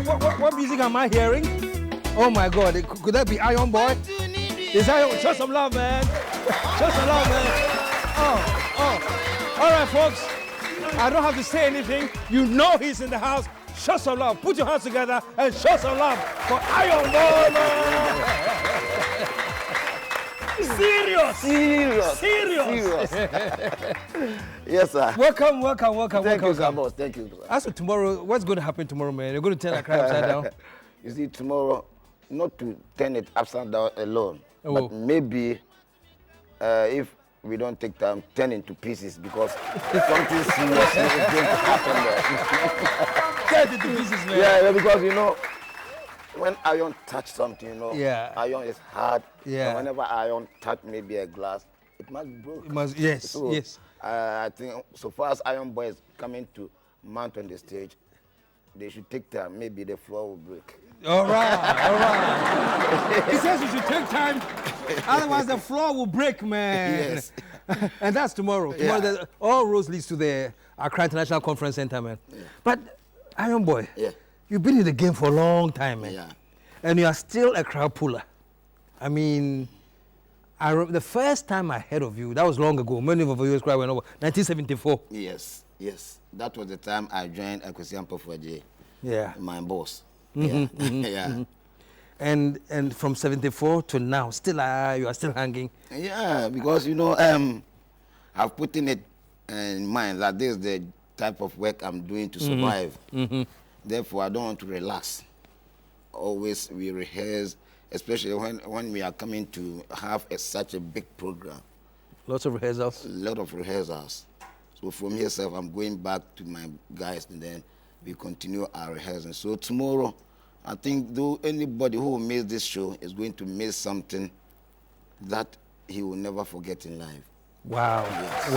What music am I hearing? Oh my God, could that be Iron Boy? Is Iron? Show some love, man. Show some love, man. Oh. All right, folks. I don't have to say anything. You know he's in the house. Show some love. Put your hands together and show some love for Iron Boy, man. Serious. Yes, sir. Welcome. Thank you, sir, boss. Thank you, sir. As for tomorrow, what's going to happen tomorrow, man? You're going to turn that crowd upside down? You see, tomorrow, not to turn it upside down alone, but maybe if we don't take time, turn into pieces because something serious is going to happen there. Turn into pieces, man. Yeah, because you know, when iron touch something, you know, iron is hard. Yeah. And whenever iron touch maybe a glass, it must break. It must, yes, so, yes. I think so far as Iron Boy is coming to mount on the stage, they should take time. Maybe the floor will break. All right. He says we should take time, otherwise the floor will break, man. Yes. And that's tomorrow. Tomorrow, all roads leads to the Accra International Conference Center, man. Yeah. But Iron Boy, you've been in the game for a long time, man. Yeah. And you are still a crowd puller. I mean, the first time I heard of you, that was long ago. Many of you crowd went over 1974. Yes. That was the time I joined KSM. Yeah. My boss. And from 74 to now, still you are still hanging. Yeah, because you know, I've put it in mind that this is the type of work I'm doing to survive. Therefore, I don't want to relax. Always we rehearse, especially when we are coming to have such a big program. Lots of rehearsals. A lot of rehearsals. So from here, I'm going back to my guys, and then we continue our rehearsing. So tomorrow, I think though anybody who will miss this show is going to miss something that he will never forget in life. Wow. Yes.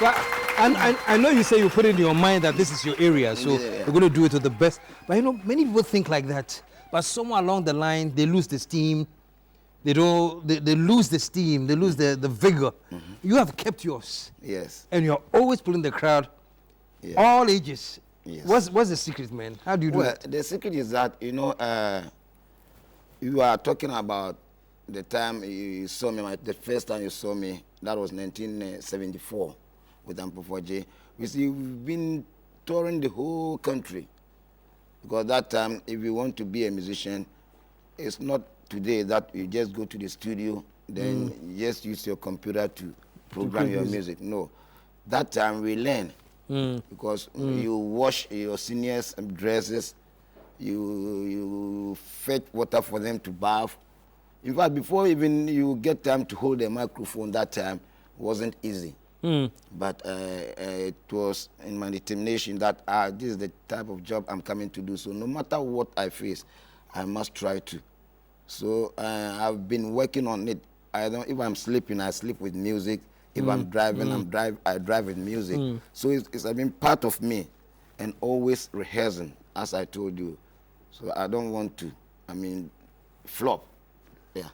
Wow. And I know you say you put it in your mind that this is your area, so you're going to do it to the best. But you know, many people think like that. But somewhere along the line, they lose the steam. They lose the steam. They lose the vigor. You have kept yours. Yes. And you're always pulling the crowd. Yeah. All ages. Yes. What's the secret, man? How do you do it? The secret is that, you know, you are talking about the time you saw me, the first time you saw me, that was 1974 with Ampofo. You see, we've been touring the whole country. Because that time, if you want to be a musician, it's not today that you just go to the studio, then you just use your computer to program your music. No. That time we learn. Because you wash your seniors' dresses, you fetch water for them to bath. In fact, before even you get time to hold a microphone, that time wasn't easy. But it was in my determination that this is the type of job I'm coming to do. So no matter what I face, I must try to. So I've been working on it. If I'm sleeping, I sleep with music. If I'm driving, I drive with music. So it's been part of me, and always rehearsing, as I told you. So I don't want to, flop. Yeah.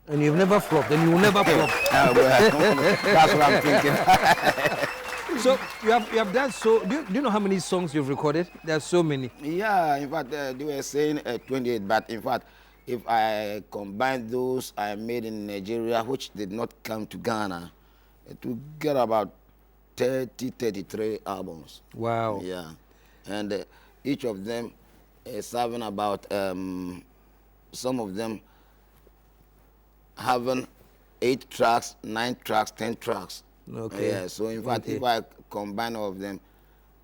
And you've never flopped, and you will never flop. That's what I'm thinking. So you have done so. Do you know how many songs you've recorded? There are so many. Yeah, in fact, they were saying 28, but in fact, if I combine those I made in Nigeria, which did not come to Ghana, to get about 33 albums. Wow. Yeah. And each of them is having about, some of them having 8 tracks, 9 tracks, 10 tracks. Okay. Yeah, so in fact, if I combine all of them,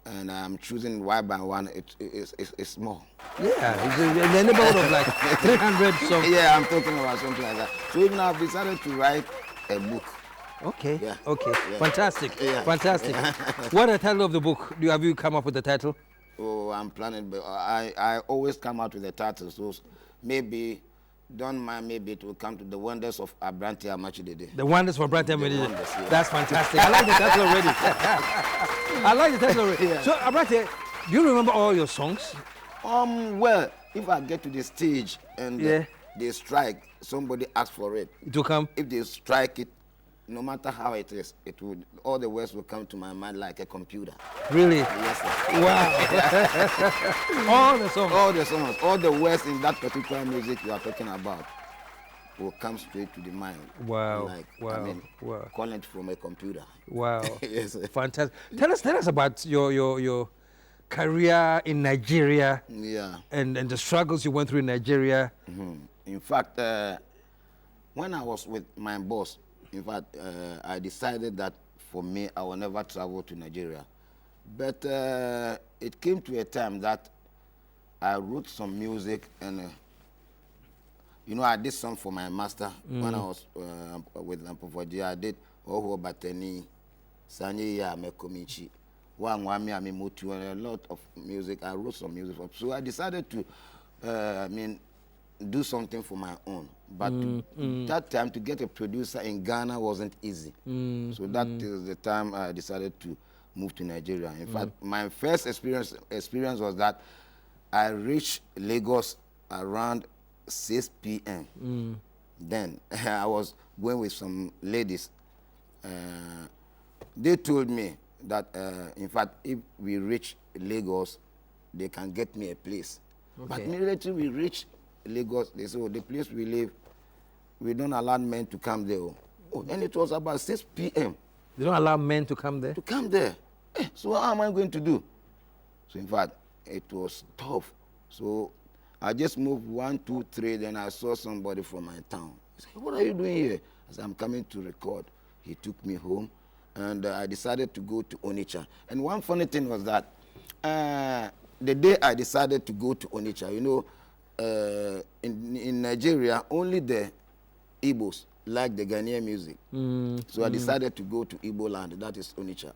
and I'm choosing one by one, it's small. Yeah, it's in the neighborhood of like 300 songs. Yeah, I'm talking about something like that. So even I've decided to write a book. Okay. Yeah. Okay. Yeah. Fantastic. Yeah. Fantastic. What is the title of the book? Have you come up with the title? Oh, I'm planning, but I always come out with the title. So maybe, don't mind, maybe it will come to The Wonders of Amakye Dede. The Wonders of Amakye Dede. Yeah. That's fantastic. I like the title already. I like the title already. Yeah. So, Amakye, do you remember all your songs? Well, if I get to the stage and they strike, somebody asks for it. It will come? If they strike it, no matter how it is, all the words will come to my mind like a computer. Really? Yes, sir. Wow. All the songs. All the songs, all the words in that particular music you are talking about will come straight to the mind. Wow. Like, Wow. Wow. calling it from a computer. Wow. Yes, sir. Fantastic. Tell us about your career in Nigeria. Yeah. And the struggles you went through in Nigeria. Mm-hmm. In fact, when I was with my boss, in fact, I decided that for me, I will never travel to Nigeria. But it came to a time that I wrote some music and, I did some for my master. When I was with Ampofoji, I did Oho Bateni, Sanye Ya Mekomichi, Wangwami Amimutu, and a lot of music. I wrote some music for. So I decided to, do something for my own. But that time, to get a producer in Ghana wasn't easy. So that is the time I decided to move to Nigeria. In fact, my first experience was that I reached Lagos around 6 p.m. Then I was going with some ladies. They told me that, in fact, if we reach Lagos, they can get me a place. Okay. But immediately we reached Lagos, they said, the place we live, we don't allow men to come there. And it was about 6 p.m. They don't allow men to come there? To come there. So how am I going to do? So in fact, it was tough. So I just moved 1, 2, 3, then I saw somebody from my town. He said, what are you doing here? I said, I'm coming to record. He took me home, and I decided to go to Onitsha. And one funny thing was that the day I decided to go to Onitsha, in Nigeria, only the Igbos like the Ghanaian music. So I decided to go to Igbo land, that is Onitsha.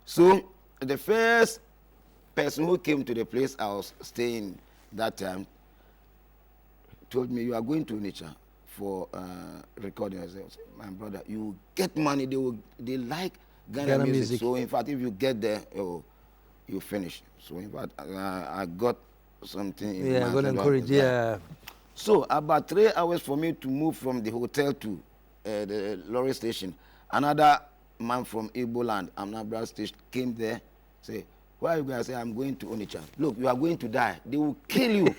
So the first person who came to the place I was staying that time told me, you are going to Onitsha for recording. I said, my brother, you get money, they like Ghana music. So in fact, if you get there, you finish. So in fact, I got something in my I'm going to encourage, yeah. So about 3 hours for me to move from the hotel to the lorry station. Another man from Igbo land, Amnabra station, came there, say, why are you guys say I'm going to Onitsha? Look, you are going to die. They will kill you.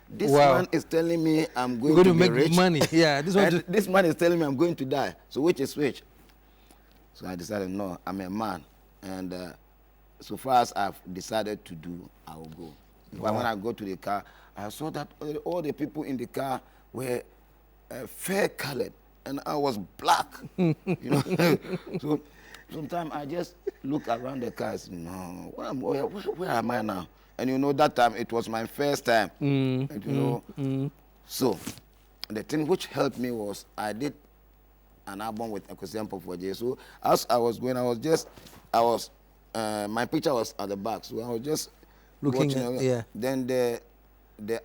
This man is telling me I'm going to make rich. Money. Yeah, this man is telling me I'm going to die. So which is which? So I decided, no, I'm a man. And so far as I've decided to do, I will go. But when I go to the car, I saw that all the people in the car were fair colored, and I was black. So sometimes I just look around the car and say, no, where am I now? And that time it was my first time. So the thing which helped me was I did an album with KSM for J. So as I was going, my picture was at the back, so I was just looking watching, yeah. Then the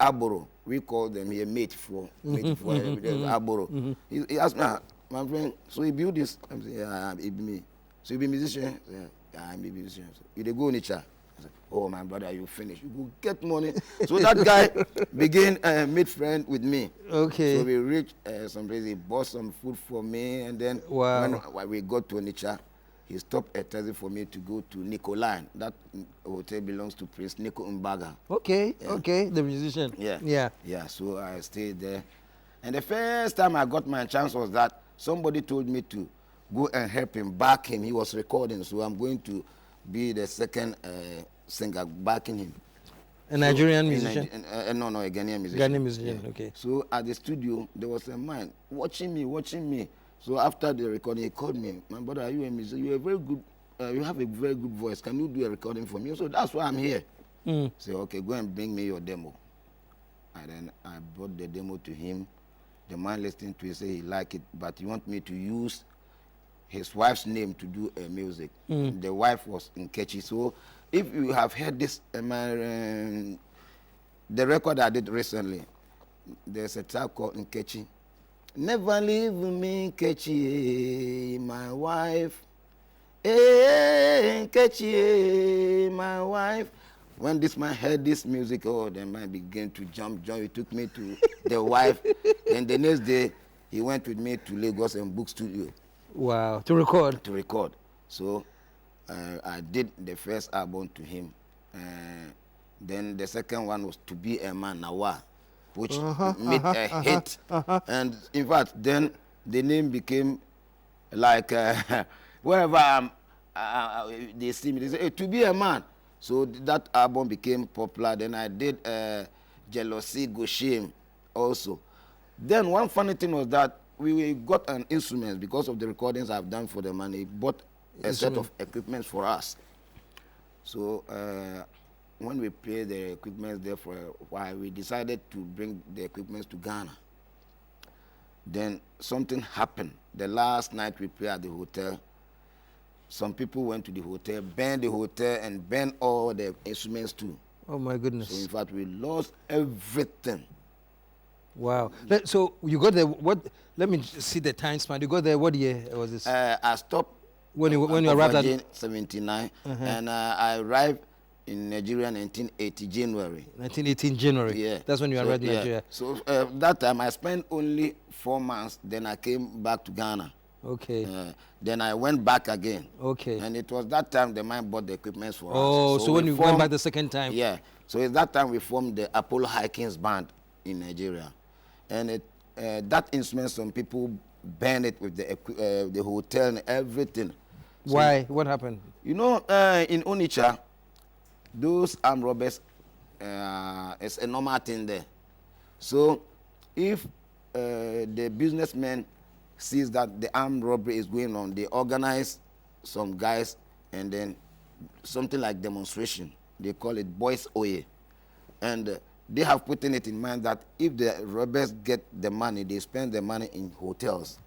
Aboro, we call them here mate for the Aboro. He asked me, my friend, so he built this. I said, yeah, it be me. So you be musician? Yeah, I'm a musician. So you dey go Onitsha? I said, oh my brother, you finish. You go get money. So that guy began made friend with me. Okay. So we reached some place. He bought some food for me, and then when we got to Onitsha, he stopped a taxi for me to go to Nikolai. That hotel belongs to Prince Nico Mbaga. Okay, yeah. Okay, the musician. Yeah. So I stayed there. And the first time I got my chance was that somebody told me to go and help him, back him. He was recording, so I'm going to be the second singer backing him. A Nigerian musician? No, a Ghanaian musician. Ghanaian musician, yeah. Okay. So at the studio, there was a man watching me. So after the recording, he called me. My brother, are you a musician? You have a very good voice. Can you do a recording for me? So that's why I'm here. Say, okay, go and bring me your demo. And then I brought the demo to him. The man listening to it said he liked it, but he wanted me to use his wife's name to do music. The wife was Nkechi. So if you have heard this, the record I did recently, there's a track called Nkechi. Never leave me, Nkechi, my wife. Nkechi, my wife. When this man heard this music, the man began to jump. He took me to the wife. And the next day, he went with me to Lagos and Book Studio. Wow, to record. To record. So I did the first album to him. Then the second one was To Be a Man Nawa, which made a hit. And in fact, then the name became like wherever they see me, they say, hey, To Be a Man. So that album became popular. Then I did Jealousy, Go Shame also. Then one funny thing was that we got an instrument because of the recordings I've done for the man. He bought a set of equipment for us. So when we played the equipment there for a while, we decided to bring the equipment to Ghana. Then something happened. The last night we played at the hotel, some people went to the hotel, burned the hotel, and burned all the instruments too. Oh my goodness. So in fact, we lost everything. Wow. So you got there, what, let me see the time span. You got there, what year was this? I stopped when you arrived at 79, and I arrived in Nigeria 1980 January. 1918 January. Yeah. That's when you arrived in Nigeria. So that time I spent only 4 months. Then I came back to Ghana. Okay. Then I went back again. Okay. And it was that time the man bought the equipment for us. Oh, so when you went back the second time? Yeah. So it's that time we formed the Apollo Hikings Band in Nigeria. And that instrument, some people banned it with the hotel and everything. So, why? What happened? You know, in Onitsha, those armed robbers, it's a normal thing there. So if the businessman sees that the armed robbery is going on, they organize some guys and then something like demonstration. They call it Boys Oye. And they have put in it in mind that if the robbers get the money, they spend the money in hotels.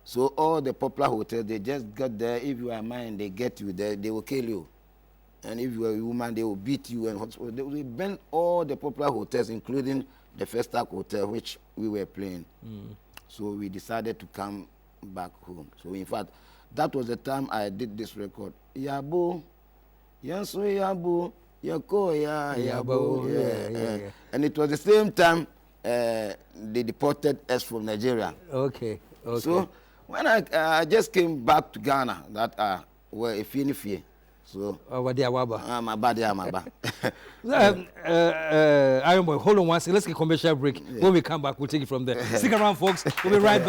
So all the popular hotels, they just got there. If you are a man, they get you there, they will kill you. And if you are a woman, they will beat you. And they will burn all the popular hotels, including the Festac Hotel, which we were playing. So we decided to come back home. So in fact, that was the time I did this record. Yabo, Yanso Yabo, Yako Ya Yabo. Yeah. And it was the same time they deported us from Nigeria. Okay. So when I just came back to Ghana, that were a fee. So my body, Iron Boy, hold on one second. Let's get a commercial break. When we come back, we'll take it from there. Stick around, folks. We'll be right back.